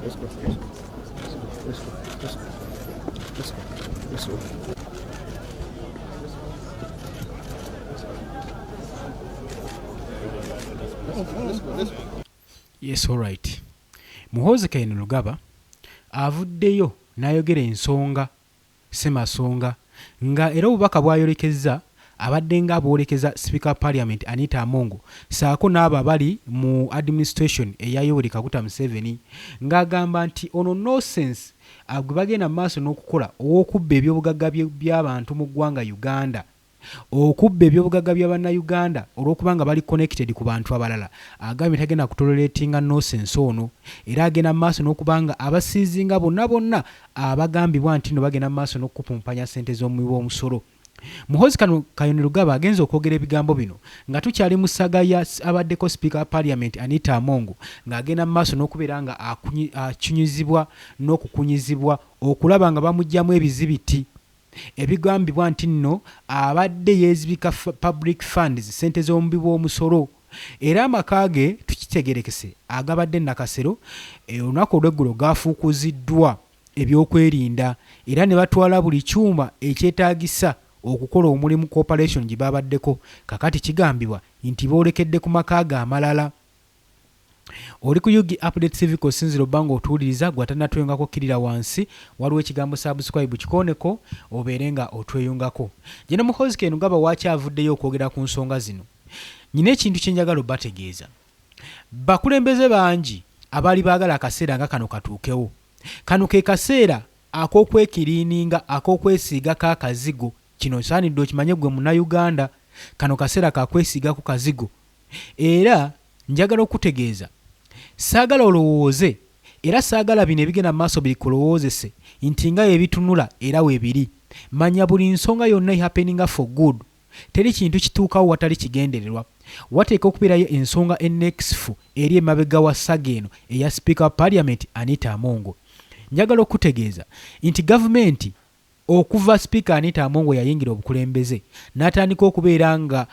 Let's go. Let's go. Let's go. Let's go. Let's go. Yes, all right. Muhoozi Kainerugaba avuddeyo n'ayogera ensonga Ssemasonga nga era obubaka bw'ayolekezza abadde nga abwolekeza Speaker of Parliament Anita Among saako n'abo abali mu administration eya Yoweri Kaguta Museveni ng'agamba nti ono nonsense gwe bagenda mu maaso n'okukola ow'okubba ebyobugagga by'abantu mu ggwanga Uganda, okubba ebyobugagga by'Abannayuganda olw'okuba nga bali connected ku bantu abalala, agambye tagenda kutoleretinga nonsense ono era agenda mu maaso n'okuba nga abasiizinga bonna abagambibwa nti no bagenda mu maaso n'okupumpanya ssente z'omuwi w'omusolo. Muhoozi Kainerugaba agenza okwogera ebigambo bino nga tukyali mu ssaga ya abaddeko Speaker of Parliament Anita Among ng'agenda mu maaso n'okubeera nga akyunyizibwa n'okukunyizibwa okulaba nga bamuggyamu ebizibiti ebigambibwa nti nno abadde yeezibika public funds ssente z'omubi bw'omusolo era amaka ge tukitegerekese agabadde nakasero olunaku olw'eggulo gaafuukuziddwa ebyokwerinda era ne batwala buli kyuma ekyetaagisa okukola omulimu cooperation gye babaddeko kakati kigambibwa nti boolekedde ku maka ge amalala. Oli ku Yugi Update Civic osinzira obbanga otuwuliriza gwatanatweyungako kirira wansi waliwo ekigambo subscribe kikoneko obeere nga otweyungako. Jeno Muhoozi Kainerugaba wakyavuddeyo okwogera ku nsonga zino. Nyina ekintu kye njagala obbategeeza. Bakulembeze bangi abaali baagala akaseera nga kano katuukewo. Kano ke kaseera ak'okwekiriininga ak'okwesiigako akazigo. Kino saanidde okimanye gwe Munnayuganda. Kano kaseera kakwesiigako kazigo. Era njagala okutegeeza saagala olowooze era saagala bino ebigenda mu maaso bikulowoozese nti nga ebitunula era weebiri. Manya buli nsonga yonna happeninga for good. Teri kintu kituukawo watali kigendererwa. Wateeka okubeerayo ensonga ennekisifu eri emabega wa ssaga eno eya Speaker of Parliament Anita Among. Njagala okutegeeza nti gavumenti okuva Speaker Anita Among yayingira obukulembeze n'atandika okubeera nga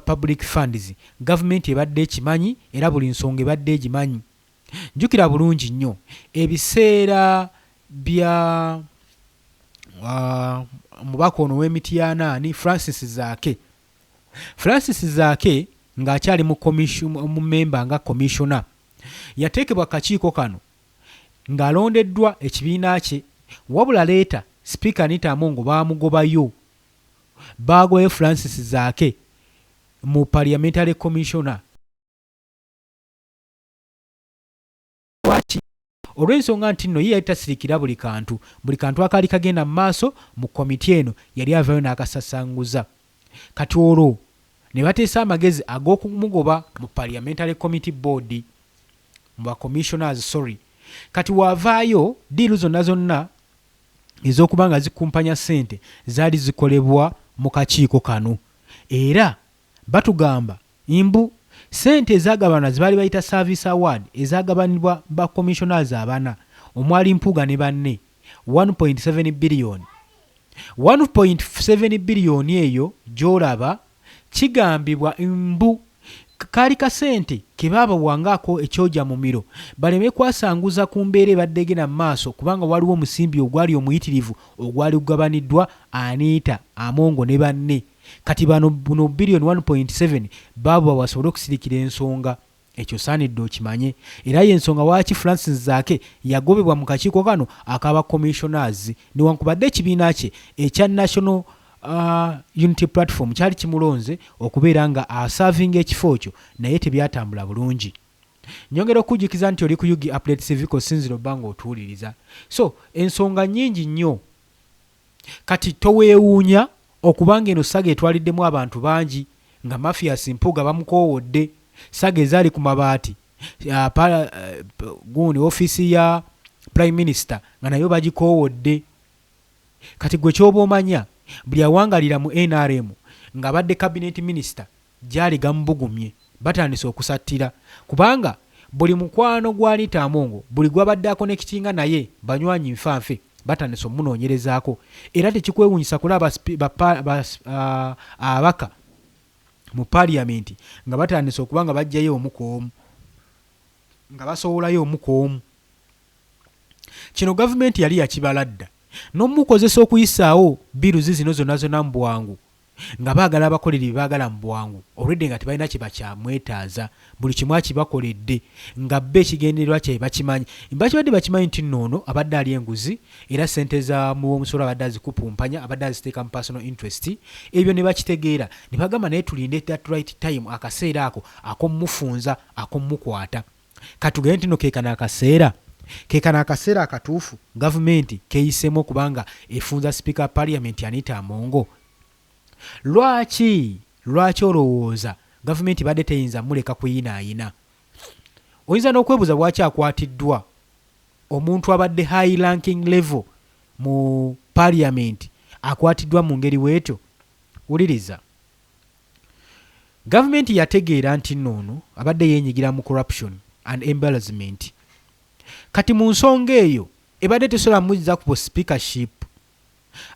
public funds gavumenti ebadde ekimanyi era buli nsonga ebadde egimanyi. Njukira bulungi nnyo ebiseera bya mubaka ono w'Emityana Francis Zaake ng'akyali mu memba nga commissioner yateekebwa kakiiko kano ng'alondeddwa ekibiina kye wabula leeta Speaker Anita Among baamugobayo baagoye Francis Zaake mu parliamentary commissioner. Lwaki? Olw'ensonga nti nno ye yali tasirikira buli kantu akaali kagenda mu maaso mu komiti eno yali avaayo n'akasasanguza. Kati olwo ne bateesa amagezi ag'okumugoba mu parliamentary committee board mu bacommissioners kati waavaayo diiru zonna ez'okuba nga zikumpanya ssente zaali zikolebwa mu kakiiko kano era batugamba mbu ssente ezagabanwa zibaali bayita service award ezagabanibwa ba commissioners abana omwali Mpuuga ne banne 1.7 billion. 1.7 billion eyo gy'olaba kigambibwa mbu kaali kasente ke baabawangako ekyojja mu miro baleme kwasanguza ku mbeera ebadde egenda mu maaso kubanga waliwo omusimbi ogwali omuyitirivu ogwali gugabaniddwa Anita Among ne banne. Kati buno billion 1.7 baabo basobole okusirikira ensonga ekyo saanidde okimanye era y'ensonga waaki Francis Zaake yagobebwa mu kakiiko kano akaba commissioners newankubadde ekibiina kye ekya National Unity Platform kyali kimulonze okubeera nga asavinga ekifo kyo naye tebyatambula bulungi. Nyongera okujjukiza nti oli ku Yugi Update Civic osinzira obbanga otuwuliriza. So ensonga nnyingi nnyo kati toweewuunya okubanga eno ssaga etwaliddemu abantu bangi nga Mafias Mpuuga bamukoowodde ssaga ezaali ku mabaati gundi ofiisi ya Prime Minister nga nayo bagikoowodde. Kati gwe kyoba omanya buli awangalira mu NRM nga badde cabinet minister gyali gamubugumye batandise okusattira kubanga buli mukwano gwa Anita Among buli gwabadde akonekitinga naye banywanyi nfanfe batandise omunoonyerezaako era tekikwewuunyisa kulaba abaka mu parliament nga batandise okuba nga bajjayo omu ku omu nga basowolayo omu ku omu kino gavumenti yali yakibaladda n'omukozesa okuyisaawo biruzi zino zonna mu bwangu nga baagala abakoleri baagala mu bwangu olwedde nga tebalina kye bakyamwetaaza buli kimu akibakoledde nga bba ekigendererwa kye bakimanyi bakibadde bakimanyi nti noono abadde ali enguzi era ssente za muwomusolo abadde azikupumpanya abadde aziteeka mu personal interest ebyo ne bakitegeera ne bagamba naye tulinde that right time akaseera ako ak'omumufunza ak'omumukwata katugende nti no keekana akaseera akatuufu gavumenti keeyisemu okubanga efunza sipiika paliamenti Anita Among. Lwaki olowooza gavumenti badde teyinza muleka kuyinaayina? Oyinza n'okwebuuza lwaki akwatiddwa omuntu abadde high ranking level mu parliament akwatiddwa mu ngeri bw'etyo. Wuliriza, gavumenti yategeera nti noono abadde yeenyigira mu corruption and embarrassment. Kati mu nsonga eyo ebadde tesobola muzza ku speakership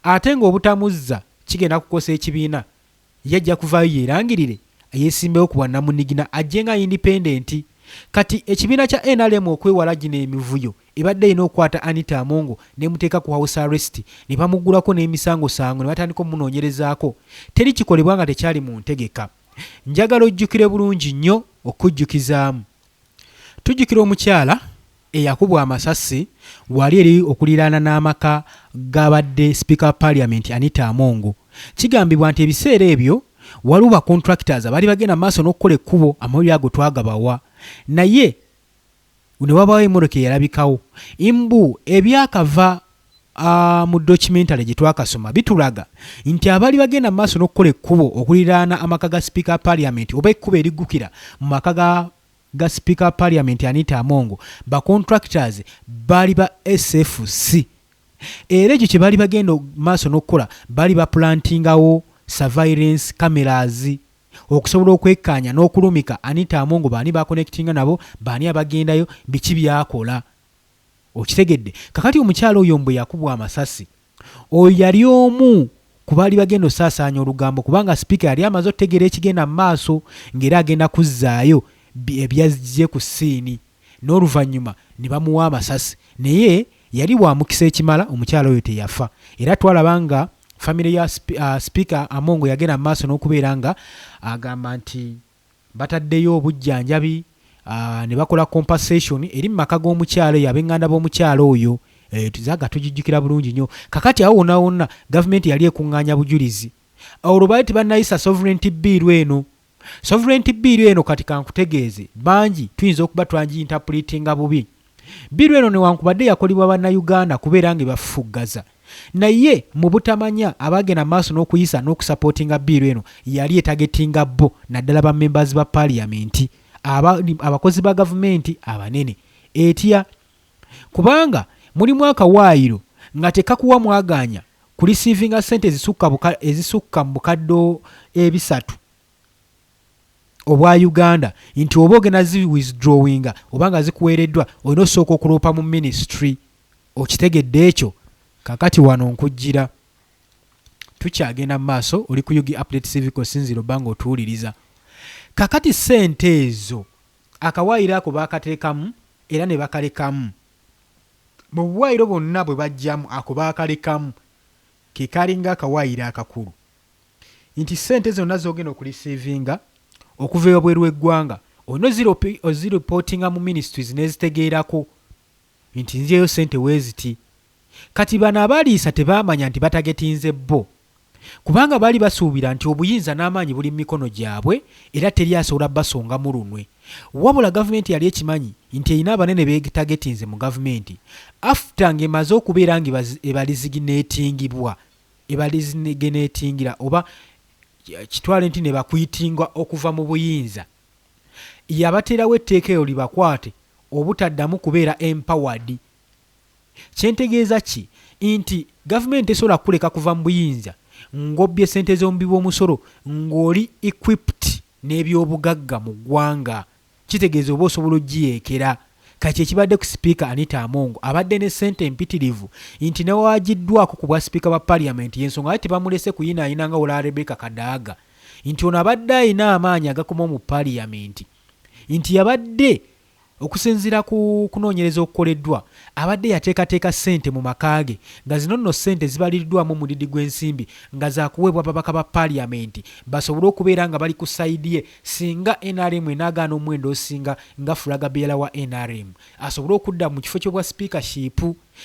ate ng'obutamuzza kigenda kukosa ekibiina yajja kuvaayo yeerangirire yeesimbewo ku bwannamunigina ajje nga independent. Kati ekibiina kya NRM okwewala gino emivuyo ebadde erina okukwata Anita Among nemuteeka ku house arrest ne bamuggulako n'emisango ne batandika omunoonyerezaako teri kikolebwa nga tekyali mu ntegeka. Njagala ojjukire bulungi nnyo okujjukizaamu. Tujjukira omukyala eyakubwa amasasi wali eri okuliraana n'amaka g'abadde Speaker Parliament Anita Among. Kigambibwa nti ebiseera ebyo waliwo ba contractors abali bagenda maaso n'okukola ekkubo amawulire ago twagabawa naye ne wabaawo emmotoka eyalabikawo ebyakava mu documentary gye twakasoma bitulaga nti abali bagenda maaso n'okukola ekkubo okuliraana amaka ga Speaker Parliament oba ekkubo eriggukira mu maka ga Speaker Parliament Anita Among ba contractors bali ba SFC era ekyo kye bali bagenda maaso n'okukola bali baplantingawo surveillance cameras okusobola okwekkaanya n'okulumika Anita Among baani bakonectinga nabo baani abagendayo biki byakola. Okitegedde kakati omukyala oyo mbwe yakubwa amasasi oyo yali omu ku baali bagenda osaasaanya olugambo kubanga sipiika yali amaze okutegeera ekigenda mu maaso ng'era agenda kuzzaayo ebyazze ku ssiini n'oluvannyuma ne bamuwa amasasi naye yali bwamukisa ekimala omukyala oyo teyafa era twalaba nga famire ya Speaker Among yagenda mu maaso n'okubeera nga agamba nti bataddeyo obujjanjabi ne bakola compensation eri mu maka g'omukyalo eyo ab'enganda b'omukyalo oyo tuzaga tugijjukira bulungi nnyo. Kakati awo wonna gavumenti yali ekuŋŋaanya bujulizi olwo baali tebannayisa sovereignty bill eno kati kankutegeeze bangi tuyinza okuba twangi-interpretinga bubi. Bill eno newankubadde yakolebwa bannayuganda kubeera nga bafufuggaza naye mu butamanya abagenda maaso n'okuyisa n'okusapootinga bill eno yali etagetinga bo naddala ba members ba parliament abakozi ba gavumenti abanene etya kubanga mulimu akawaayiro nga tekakuwa mwaganya ku receiving sente ezisukka mu bukadde 3 obwa Uganda nti oba ogenda zi withdrawinga oba nga zikuweereddwa olina osooka okuloopa mu ministry. Okitegedde ekyo kakati wano nkujjira tukyagenda mu maaso oli ku Yugi Update Civic Sinziro banga otuwuliriza. Kakati ssente ezo akawaayiro ako baakateekamu era ne bakalekamu mu buwaayiro bonna bwe bajjamu ako baakalekamu ke kalinga akawaayiro akakulu nti ssente zonna zogenda okulisiivinga okuva ebweru w'eggwanga olina oziripootinga mu ministries n'ezitegeerako nti nzeeyo ssente weeziti. Kati bano abaliisa tebaamanya nti batagetinze bo kubanga baali basuubira nti obuyinza n'amaanyi buli mu mikono gyabwe era teri asobola basongamu lunwe. Wabula gavumenti yali ekimanyi nti erina abanene beetagetinze mu gavumenti after ng'emaze okubeera nga ebalizigeneetingira oba kitwale nti ne bakwitingwa okuva mu buyinza yabateerawo etteeka eyo libakwate obutaddamu kubeera empowered. Kyentegeeza ki nti gavumenti esobola kuleka kuva mu buyinza ng'obbye ssente z'omubi bw'omusolo ng'oli equipped n'ebyobugagga mu ggwanga kitegeeza oba osobola ogiyeekera. Kati ekibadde ku sipiika Anita Among abadde ne ssente empitirivu nti newagiddwako ku bwa sipiika ba parliament y'ensonga ate bamulese kuyinaayina nga olwa Rebecca Kadaga nti ono abadde ayina amaanyi agakoma mu parliament nti yabadde okusinziira ku kunoonyereza okukoleddwa abadde yateekateeka ssente mu maka ge nga zino nno ssente zibaliriddwamu omudidi gw'ensimbi nga zaakuweebwa babaka ba paaliyamenti basobole okubeera nga bali ku sayidi ye singa NRM enaagaana omuwendo osinga nga fulaga beera wa NRM asobole okudda mu kifo ky'obwa speakership.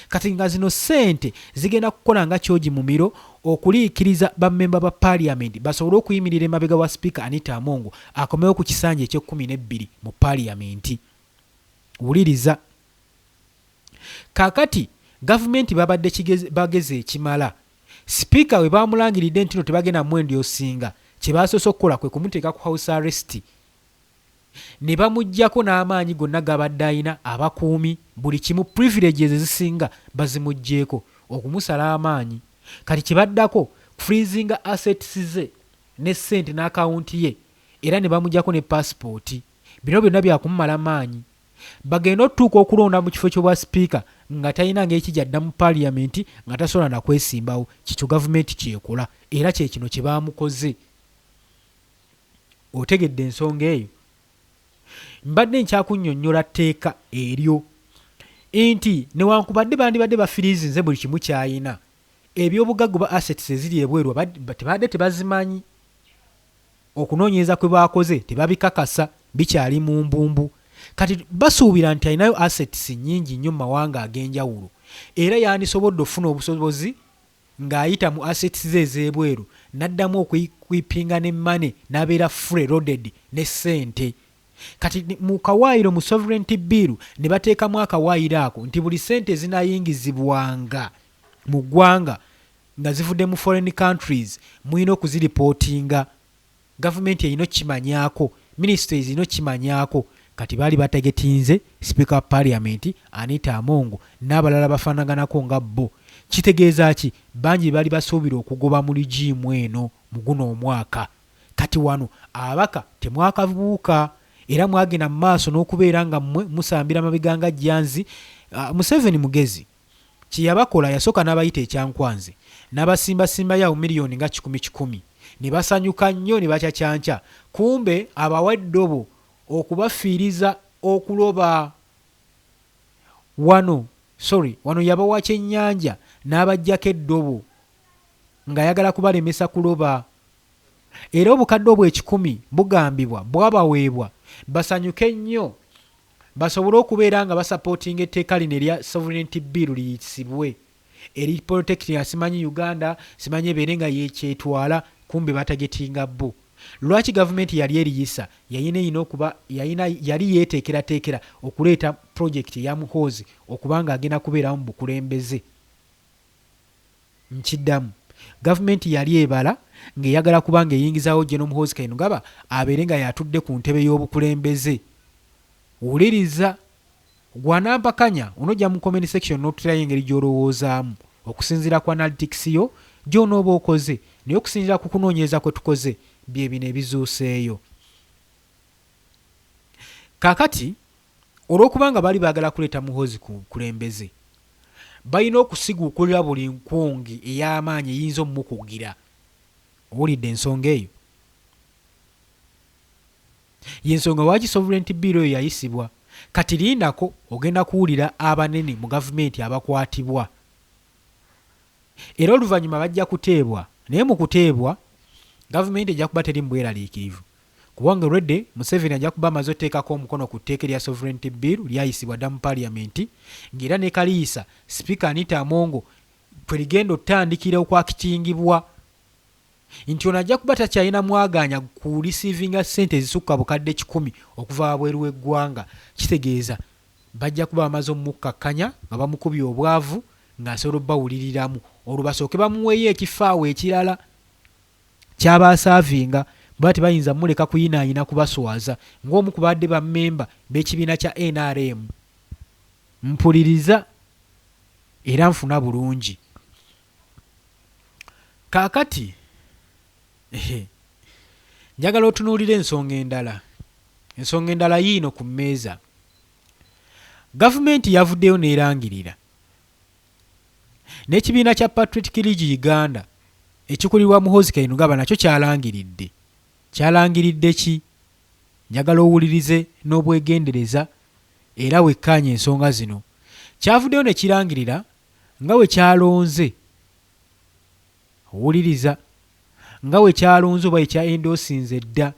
Kati nga zino ssente zigenda kukola nga kyogi mu miro okuliikiriza bammemba ba paaliyamenti basobole okuyimirira emabega wa sipiika Anita Among akomewo ku kisanja eky'12 mu paaliyamenti. Wuliriza. Kaakati gavumenti babadde bageze ekimala. Sipiika we bamulangiridde nti no tebagenda mwendi osinga kye basoose okukola kwe kumuteeka ku house arrest. Ne bamuggyako n'amaanyi gonna gabadde ayina abakuumi buli kimu privileges ezisinga bazimuggyeko okumusala amaanyi. Kati kibaddako freezinga assets ze ne ssente n'akawunti ye era ne bamuggyako ne passport. Bino byonna byakumumala amaanyi. Bagenda otuuka okulonda mu kifo ky'obwa sipiika nga talina ng'ekijja adda mu paaliyamenti nga tasobola na kwesimbawo. Kikyo gavumenti kyekola era kye kino kye baamukoze. Otegedde ensonga eyo. Mbadde nkyakunnyonnyola tteeka eryo nti newankubadde bandibadde bafiriizinze buli kimu kyayina ebyobugagga ba assets eziri ebweru tebadde tebazimanyi. Okunoonyereza kwe baakoze tebabikakasa bikyali mu mbumbu. Kati basuubira nti alinayo assets nnyingi nnyo mu mawanga ag'enjawulo era yandisobodde okufuna obusobozi ng'ayita mu assets ze ez'ebweru n'addamu okwipinga ne money n'abeera free loaded ne ssente. Kati mu kawaayiro mu sovereignty bill ne bateekamu akawaayiro ako nti buli ssente ezinaayingizibwanga mu ggwanga nga zivudde mu foreign countries muyina okuziripootinga. Gavumenti erina okimanyaako, ministries erina okimanyaako. Kati baali bategetinze Speaker of Parliament Anita Among n'abalala bafaanaganako nga bo. Kitegeeza ki? Bangi baali basuubira okugoba mu ligimu eno mu guno omwaka. Kati wano abaka temwakabuuka era mwagenda mu maaso n'okubeera nga mmwe musambira mabega nga jjanzi. Museveni mugezi kye yabakola yasooka n'abayita ekyankwanze n'abasimbasimba yawo miliyoni nga 10 ne basanyuka nnyo ne bakyakyanca. Kumbe abawa eddobo okubafiiriza okuloba wano yabawa kyennyanja n'abajjako eddobo ng'ayagala kubalemesa kuloba. Era obukadde obw'10 bugambibwa bwabaweebwa basanyuke nnyo basobole okubeera nga basapootinga etteeka lino erya sovereignty bill liyisibwe eri protecting simanyi Uganda simanyi ebeere nga yekyetwala kumbe batagetinga bo. Lwaki gavumenti yali eriyisa? Yali yeeteekerateekera okuleeta project ya Muhoozi okuba nga agenda kubeeramu mu bukulembeze. Nkiddamu gavumenti yali ebala ng'eyagala kuba ng'eyingizaawo General Muhoozi Kainerugaba abeere nga yatudde ku ntebe y'obukulembeze. Wuliriza gwanampakanya onojja mu comment section n'otulayo engeri gy'olowoozaamu okusinziira ku analytics yo gy'onooba okoze naye okusinziira ku kunoonyereza kwe tukoze bye bino ebizuuseeyo. Kaakati olw'okuba nga baali baagala kuleeta Muhoozi ku bukulembeze balina okusiguukulira buli nkungi ey'amaanyi eyinza omumukugira. Owulidde ensonga eyo? Y'ensonga lwaki sovereignty bill eyo yayisibwa. Kati lindako ogenda kuwulira abanene mu gavumenti abakwatibwa era oluvannyuma bajja kuteebwa. Naye mu kuteebwa gavumenti ejja kuba teri mu bweraliikirivu kubanga olwedde Museveni ajja kuba amaze oteekako omukono ku tteeka erya sovereignty bill lyayisibwa dda mu paaliyamenti ng'era ne kaliisa sipiika Anita Among kwe ligenda otandikira okwakitingibwa nti ono ajja kuba takyalina mwaganya ku receiving ssente ezisukka bukadde 10 okuva wabweru w'eggwanga. Kitegeeza bajja kuba bamaze omukkakkanya nga bamukubye obwavu ng'asobola obbawuliriramu olwo basooke bamuweeyo ekifaawo ekirala ky'abasaavinga baba tebayinza muleka kuyinaayina kubaswaza ng'omu ku badde bammemba b'ekibiina kya NRM. Mpuliriza era nfuna bulungi. Kaakati njagala otunuulira ensonga endala. Ensonga endala yiino ku mmeeza. Gavumenti yavuddeyo n'erangirira n'ekibiina kya Patriotic League Uganda ekikulirwa Muhoozi Kainerugaba nakyo kyalangiridde. Kyalangiridde ki? Njagala owulirize n'obwegendereza era wekkaanya ensonga zino kyavuddeyo ne kirangirira nga we kyalonze owuliriza nga we kyalonze oba ekya endoosinze dda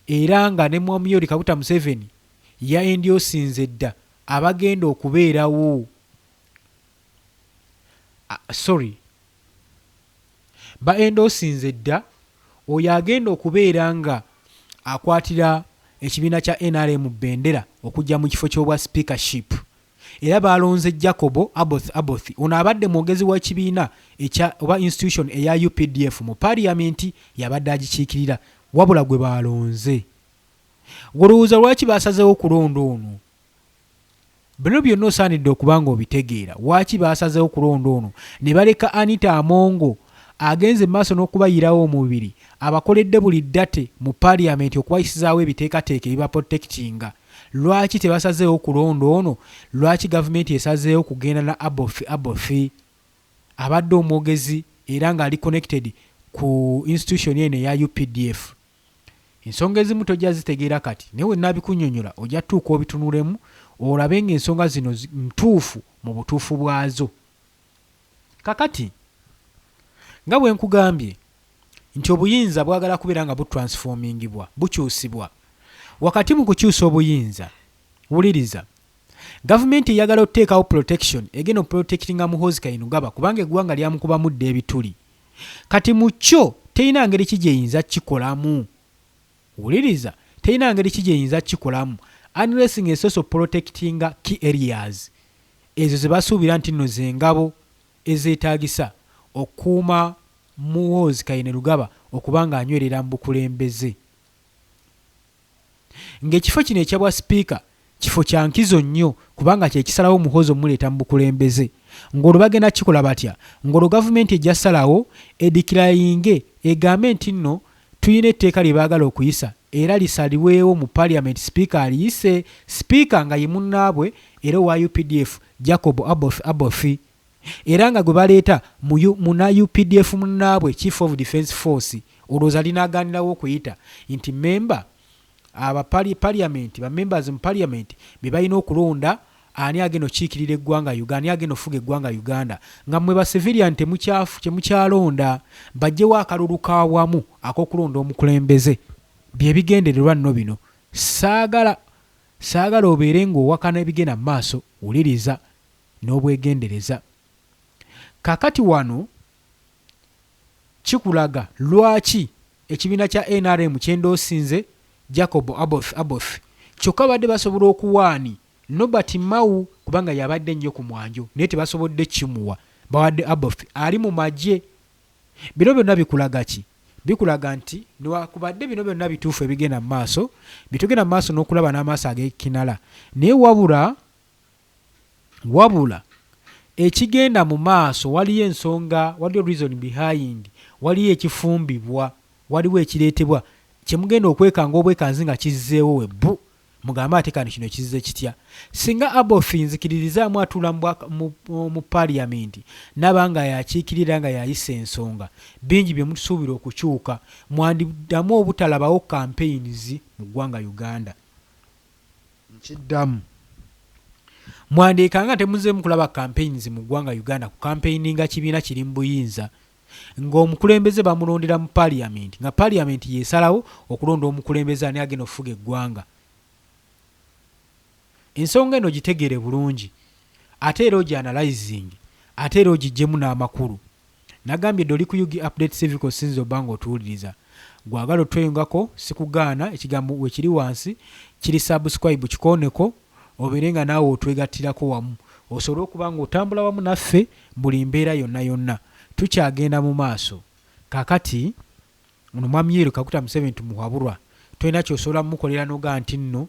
era nga ne Mwami Yoweri Kaguta Museveni ya endoosinze dda abagenda okubeerawo ba endoosinze dda oyo agenda okubeera nga akwatira ekibiina kya NRM bendera okujja mu kifo ky'obwa speakership era balonze Jacob Aboth ono abadde mwogezi w'ekibiina oba institution eya UPDF mu parliament yabadde agikiikirira wabula gwe balonze. Olowooza lwaki basazeewo okulonda ono? Bino byonna osaanidde okuba nga obitegeera. Lwaki basazeewo okulonda ono ne baleka Anita Amongo agenze maaso n'okubayirawo omubiri abakoledde buli ddate mu parliament okubayisizaawo ebiteekateeka ebibaprotectinga? Lwaki tebasazeewo okulonda ono? Lwaki gavumenti esazeewo kugenda na Aboth abadde omwogezi era ng'ali connected ku institution eno eya UPDF? Ensonga ezimu tojja zitegeera kati naye we nnabikunnyonnyola ojja tuuka obitunulemu olabe ng'ensonga zino ntuufu mu butuufu bwazo. Kakati nga bwe nkugambye nti obuyinza bwagala kubeera nga butransformingibwa bukyusibwa. Wakati mu kukyusa obuyinza, wuliriza, gavumenti eyagala okuteekawo protection egenda oprotectinga Muhoozi Kainerugaba kubanga eggwanga lyamukubamu dda ebituli. Kati mu kyo terina ngeri ki gyeyinza kikolamu. Wuliriza, terina ngeri ki gyeyinza kikolamu unless ng'esoso protectinga key areas ezo ze basuubira nti nno z'engabo ezeetaagisa okukuuma Muhoozi Kainerugaba okuba ng'anywerera mu bukulembeze. Ng'ekifo kino ekyabwa sipiika kifo kya nkizo nnyo kubanga kye kisalawo Muhoozi omuleeta mu bukulembeze. Ng'olwo bagenda kikola batya? Ng'olwo gavumenti ejja salawo edikirayinge egambe nti nno tuyina etteeka lye baagala okuyisa era lisaliweewo mu parliament, sipiika aliyise. Sipiika nga ye munnaabwe era owa UPDF Jacob Aboth era nga gwe baleeta muna UPDF munnaabwe Chief of Defence Force. Olowooza linaaganirawo okuyita nti memba parliament ba members mu parliament be balina okulonda ani agenda okiikirira eggwanga Uganda, ani agenda ofuga eggwanga Uganda, nga mmwe ba civilian temukyalonda bajjewo akalulu kawamu ak'okulonda omukulembeze. Bye bigendererwa nno bino. Saagala obeere ng'owakana ebigenda mu maaso, wuliriza n'obwegendereza. Kakati wano kikulaga lwaki ekibiina kya NRM kyendoosinze Jacob Aboth kyokka badde basobola okuwaani Norbert Mao kubanga yabadde nnyo ku mwanjo naye tebasobodde kimuwa, bawadde Aboth ali mu magye. Bino byonna bikulaga ki? Bikulaga nti niwakubadde bino byonna bituufu ebigenda mu maaso, bitugenda mu maaso n'okulaba n'amaaso ag'ekinala, naye wabula ekigenda mu maaso waliyo ensonga, waliyo reason behind, waliyo ekifumbibwa, waliwo ekireetebwa kyemugenda okwekanga obwekanzi nga kizzeewo webbu mugambe ate kano kino kizze kitya. Singa Aboth nzikiririzaamu atuula mu parliament nabanga yakiikirira nga yayisa ensonga, bingi bye musuubira okukyuka. Mwandiddamu obutalabawo campaigns mu ggwanga Uganda. Nkiddamu, mwandeekanga temuzzeemu kulaba campaigns mu ggwanga Uganda ku campaigninga kibiina kiri mu buyinza ng'omukulembeze bamulondera mu parliament nga parliament yeesalawo okulonda omukulembeze ani agenda okufuga eggwanga. Ensonga eno gitegeere bulungi ate era ogianalyzing ate era ogiggyemu n'amakulu. Nagambye dde oli ku Yugi Update Civic Sinzo Bango otuwuliriza. Gwagala otweyongako sikugaana, ekigambo we kiri wansi kiri subscribe kikooneko obeere nga naawe otwegattirako wamu osobole okuba nga otambula wamu naffe buli mbeera yonna. Tukyagenda mu maaso. Kakati ono Mwami Yoweri Kaguta Museveni tumuwabulwa tolina kyosobola mumukolera noga nti nno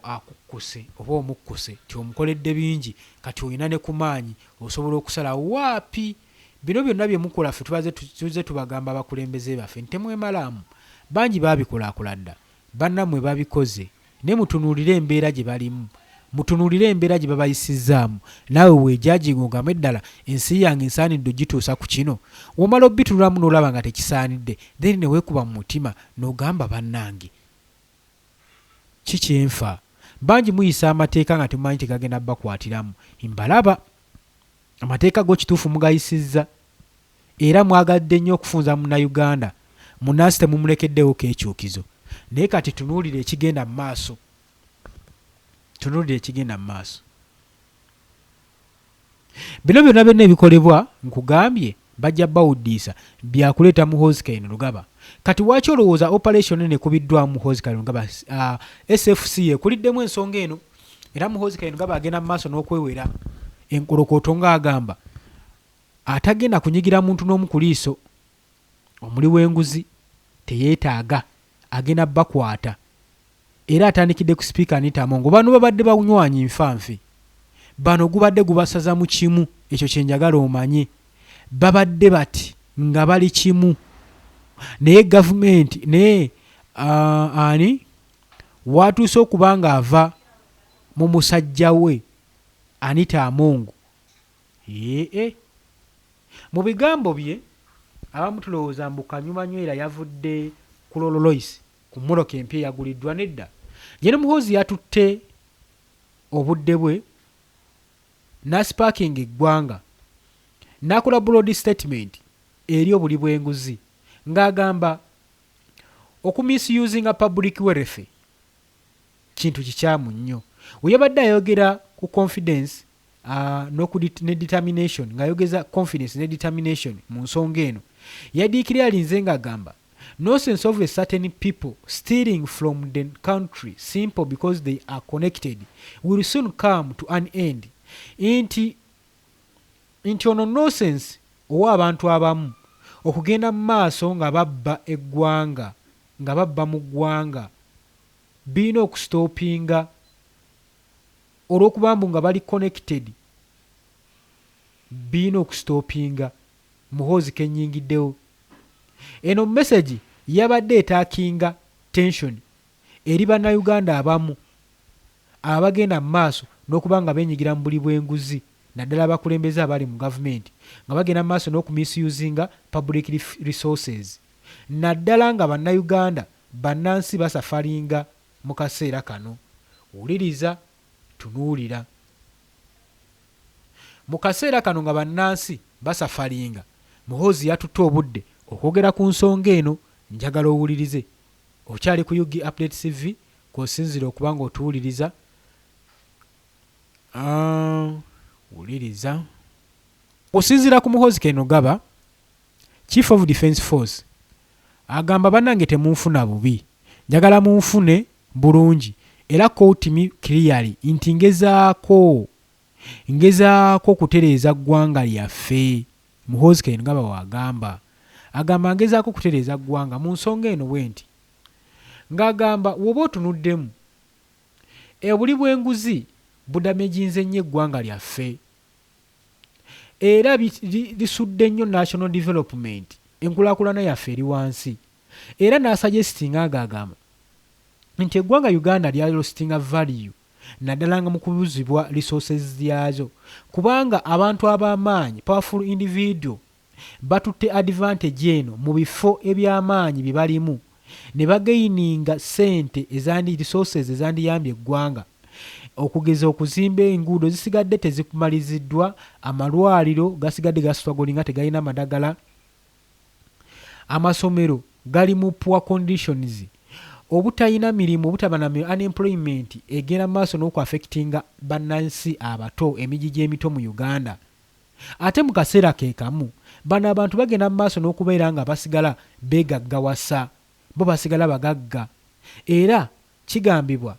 akukkuse oba omukkuse ti omukoledde bingi kati olina ne ku maanyi osobola okusala waapi. Bino byonna bye mukola ffe tuze tubagamba abakulembeze baffe ntemwemalamu. Bangi babikolaakola dda, bannammwe babikoze, ne mutunuulire embeera gye balimu, mutunuulire embeera gye babayisizaamu. Naawe weejaaji ng'ogambe eddala ensi yange nsaanidde ogituusa ku kino. Womala obbitunulamu n'olaba nga tekisaanidde, then ne weekuba mu mutima n'ogamba bannange ki kyenfa. bangi muyisa amateeka nga temumanyi tegagenda bakwatiramu. Mbalaba amateeka go kituufu mugayisizza era mwagadde nnyo okufunza munnayuganda, munnansi temumulekeddewo keekyukizo. Naye kati tunuulire ekigenda mu maaso, tunuulire ekigenda mu maaso. Bino byonna byonna ebikolebwa nkugambye bajja bawuddiisa byakuleeta Muhoozi Kainerugaba. Kati waaki olowooza operation eno ekubiddwamu Muhoozi Kainerugaba? SFC ekuliddemu ensonga eno era Muhoozi Kainerugaba agenda mu maaso n'okwewera enkolokooto ng'agamba atagenda kunyigira muntu n'omu ku liiso. Omuli w'enguzi teyeetaaga, agenda bakwata. Era atandikidde ku sipiika Anita Among. Bano babadde banywanyi nfanfe, bano gubadde gubasaza mu kimu, ekyo kye njagala omanye. Babadde bati nga bali kimu. Naye gavumenti naye ani watuuse okuba nga ava mu musajja we Anita Among. Mu bigambo bye abamu tulowooza mbu Kanyumanywera yavudde ku Rolls Royce ku mmoloka empya eyaguliddwa. Nedda, Jene Muhoozi yatutte obudde bwe n'asipaakinga eggwanga n'akola broad statement eri obuli bw'enguzi ng'agamba okumisusinga public welfare kintu kikyamu nnyo. We yabadde ayogera ku confidence ne determination, ng'ayogeza confidence ne determination mu nsonga eno. Yadiikira alinze ng'agamba no sense of a certain people stealing from the country simple because they are connected will soon come to an end. Nti ono nonsense owa abantu abamu okugenda mu maaso nga babba eggwanga, nga babba mu ggwanga, birina okustopinga olw'okuba mbu nga bali connected, birina okustopinga. Muhoozi kennyingiddewo. Eno message yabadde etaakinga tension eri bannayuganda abamu abagenda mu maaso n'okuba nga beenyigira mu buli bw'enguzi, naddala abakulembeze abali mu gavumenti nga bagenda mu maaso n'okumisusinga public resources, naddala nga bannayuganda bannansi basafalinga mu kaseera kano. Wuliriza, tunuulira. Mu kaseera kano nga bannansi basafalinga, Muhoozi yatutte obudde okwogera ku nsonga eno. Njagala owulirize. Okyali ku Yugi Update TV kw'osinzira okuba nga otuwuliriza. Wuliriza. Osinzira ku Muhoozi Kainerugaba, Chief of Defence Force, agamba bannange temunfuna bubi, njagala munfune bulungi era quote me clearly nti ngezaako kutereeza ggwanga lyaffe. Muhoozi Kainerugaba wagamba, agamba ngezaako kutereeza ggwanga mu nsonga eno bwenti, ng'agamba woba otunuddemu obuli bw'enguzi budamejinze nnyo eggwanga lyaffe era lisudde nnyo national development, enkulaakulana yaffe eri wansi. Era n'asuggestinga agamba nti eggwanga Uganda lyalostinga value naddala nga mu kubuzibwa resources zyazo, kubanga abantu ab'amaanyi powerful individual batutte advantage eno mu bifo eby'amaanyi bye balimu ne bagaininga ssente resources ezandiyambye eggwanga, okugeza okuzimba enguudo zisigadde tezikumaliziddwa, amalwaliro gasigadde gasitwagolinga tegalina madagala, amasomero gali mu poor conditions, obutayina mirimu, obutaba na unemployment egenda maaso n'okuaffectinga bannansi abato, emiji gy'emito mu Uganda. Ate mu kaseera ke kamu bano abantu bagenda mu maaso n'okubeera nga basigala beegaggawasa, bo basigala bagagga. Era kigambibwa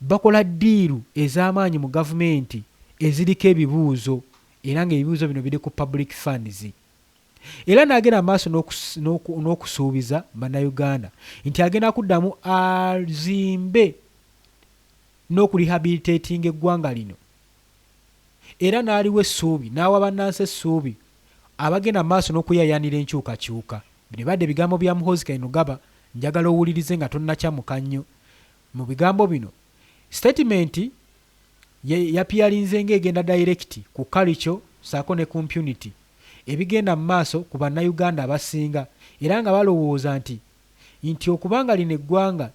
bakola ddiiru ez'amaanyi mu gavumenti eziriko ebibuuzo, era ng'ebibuuzo bino biri ku public funds. Era n'agenda maaso n'okusuubiza bannayuganda nti agenda kuddamu azimbe n'okurehabilitatinga eggwanga lino. Era n'aliwo essuubi, n'awa bannansi essuubi abagenda maaso n'okuyayanira enkyukakyuka. Bino badde ebigambo bya Muhoozi Kainerugaba, njagala owulirize nga tonnakyamuka nnyo. Mu bigambo bino statement yapiyalinze ng'egenda direct ku culture saako ne ku impunity ebigenda mu maaso ku bannayuganda abasinga, era nga balowooza nti okubanga lino eggwanga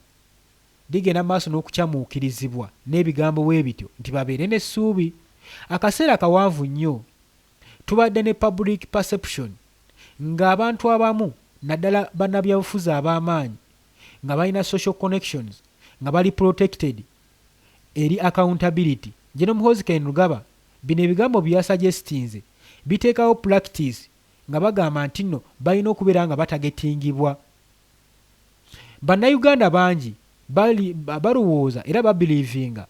ligenda maaso n'okukyamuukirizibwa n'ebigambo bwe bityo nti babeere n'essuubi. Akaseera kawanvu nnyo tubadde ne public perception ng'abantu abamu naddala bannabyabufuzi ab'amaanyi nga balina social connections nga bali protected eri accountability. General Muhoozi Kainerugaba bino ebigambo byasuggestinze biteekawo practice nga bagamba nti nno balina okubeera nga batagetingibwa. Bannayuganda bangi balowooza era babelievinga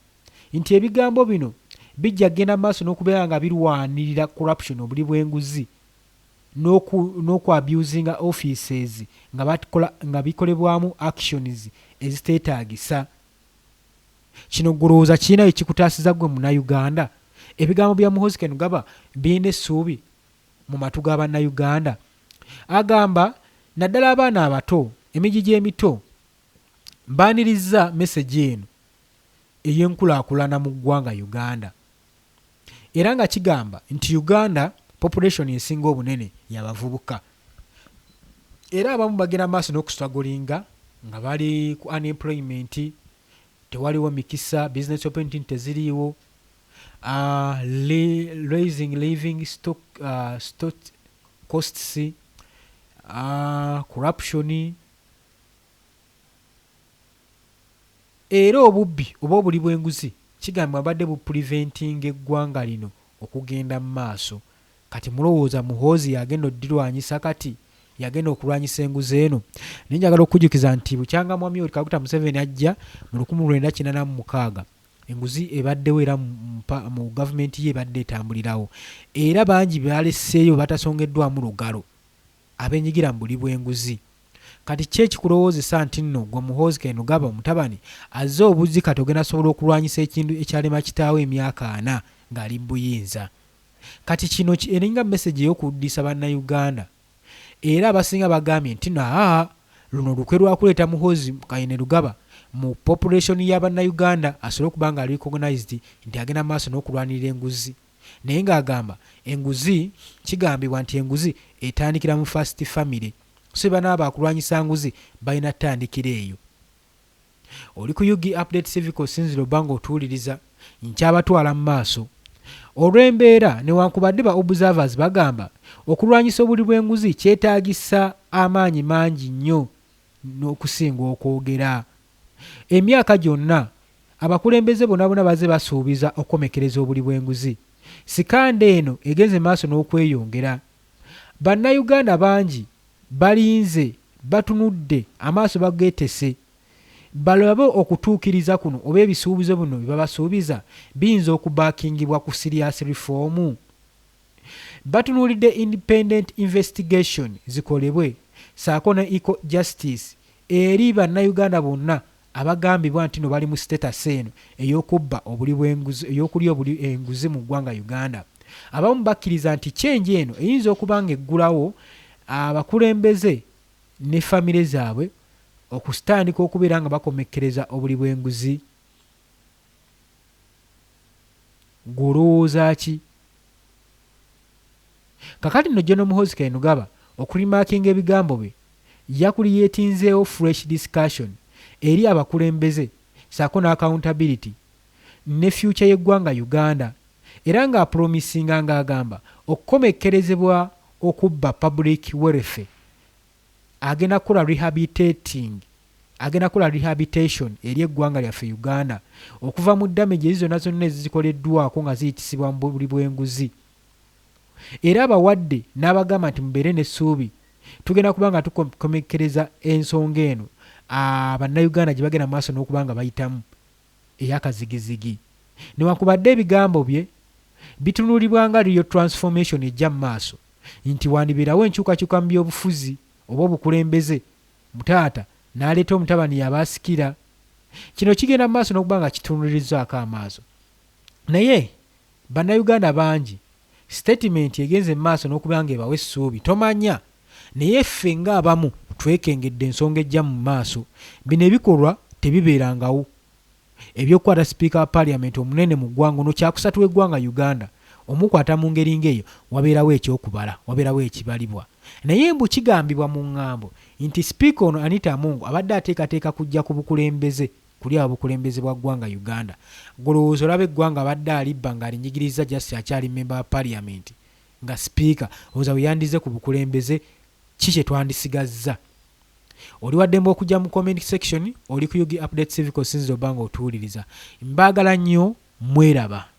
nti ebigambo bino bijja kgenda maaso n'okubeera nga birwanirira corruption obuli bw'enguzi n'okwabusinga offices nga bikolebwamu actions eziteetaagisa. Kino gulowooza kirina ekikutaasiza gwe munnayuganda? Ebigambo bya Muhoozi Kainerugaba birina essuubi mu matu ga bannayuganda? Agamba naddala abaana abato emigigi emito baanirizza meseji eno ey'enkulaakulana mu ggwanga Uganda, era nga kigamba nti Uganda population esinga obunene y'abavubuka, era abamu bagenda maaso n'okustragolinga nga bali ku unemployment, tewaliwo mikisa, business opportunity teziriiwo, raising living stock costs, corruption, era obubbi oba obuli bw'enguzi kigambibwa badde bupreventing eggwanga lino okugenda mu maaso. Kati mulowooza Muhoozi yagenda oddirwanyisa, kati yagenda okulwanyisa enguzi eno? Naye njagala okujjukiza nti bukyanga mwami Yoweri Kaguta Museveni ajja mu 1986 enguzi ebaddewo era mu gavumenti ye ebadde etambulirawo, era bangi balesseeyo batasongeddwamu lugalo abenyigira mu buli bw'enguzi. Kati ki ekikulowoozesa nti nno gwe Muhoozi Kainerugaba omutabani azze obuzzi kati ogenda asobola okulwanyisa ekintu ekyalema kitaawo emyaka 4 ng'ali mu buyinza? Kati kino eringa message ey'okuddisa bannayuganda, era abasinga bagambye nti luno lukwe lwakuleeta Muhoozi Kainerugaba mu population y'abannayuganda asobole okuba nga recognized nti agenda maaso n'okulwanirira enguzi. Naye ng'agamba enguzi, kigambibwa nti enguzi etandikira mu first family, so bana abakulwanyisa nguzi balina ttandikira eyo. Oli ku UG Update Civic Sinziro Obango otuwuliriza nkyabatwala mu maaso olw'embeera newankubadde ba observers bagamba okulwanyisa obuli bw'enguzi kyetaagisa amaanyi mangi nnyo n'okusinga okwogera. Emyaka gyonna abakulembeze bonna baze basuubiza okukomekereza obuli bw'enguzi. Sikande eno egenze maaso n'okweyongera. Bannayuganda bangi balinze batunudde amaaso bageetese balabe okutuukiriza kuno oba ebisuubizo buno bye babasuubiza biyinza okubaakingibwa ku serious reform. Batunuulidde independent investigation zikolebwe saako ne equal justice eri bannayuganda bonna abagambibwa nti no bali mu status eno ey'okubba obuli bw'enguzi, ey'okulya obuli enguzi mu ggwanga Uganda. Abamu bakkiriza nti change eno eyinza okuba nga eggulawo abakulembeze ne famire zaabwe okusitandika okubeera nga bakomekkereza obuli bw'enguzi. Gulowooza ki? Kakati nno General Muhoozi Kainerugaba okulimaakinga ebigambo bye yakuliyeetinzeewo fresh discussion eri abakulembeze saako ne accountability ne future y'eggwanga Uganda, era ng'apromisinga ng'agamba okukomekkerezebwa okubba public welfare agenda kukola rehabilitation eri eggwanga lyaffe Uganda okuva mu damage zonna ezizikoleddwako nga ziyitisibwa mu buli bw'enguzi. Era abawadde n'abagamba nti mubeere n'essuubi tugenda kuba nga tukomekkereza ensonga eno bannayuganda gye bagenda maaso n'okuba nga bayitamu ey'akazigizigi. Newankubadde ebigambo bye bitunuulibwa nga real transformation ejja mu maaso nti wandibeerawo enkyukakyuka mu byobufuzi oba obukulembeze, mutaata n'aleeta omutabani yabaasikira. Kino kigenda mu maaso n'okuba nga kitunuulirizaako amaaso. Naye bannayuganda bangi statement egenze mu maaso n'okuba nga ebawa essuubi tomanya, naye ffe ng'abamu twekengedde ensonga ejja mu maaso. Bino ebikolwa tebibeerangawo. Ebyokukwata sipiika wa paliamenti omunene mu ggwanga ono kyakusatu w'eggwanga Uganda omukwata mu ngeri ng'eyo wabeerawo ekyokubala, wabeerawo ekibalibwa. Naye mbu kigambibwa mu ŋŋambo nti sipiika ono Anita Among abadde ateekateeka kujja ku bukulembeze kuli obukulembeze bwa ggwanga Uganda. Golowooza olaba eggwanga badde alibba ng'alinyigiriza just akyali member wa parliament nga speaker, olowooza bwe yandize ku bukulembeze ki kye twandisigazza? Oli waddembe okujja mu comment section, oli ku Yugi Update Civic osinzira obanga otuwuliriza. Mbaagala nnyo, mweraba.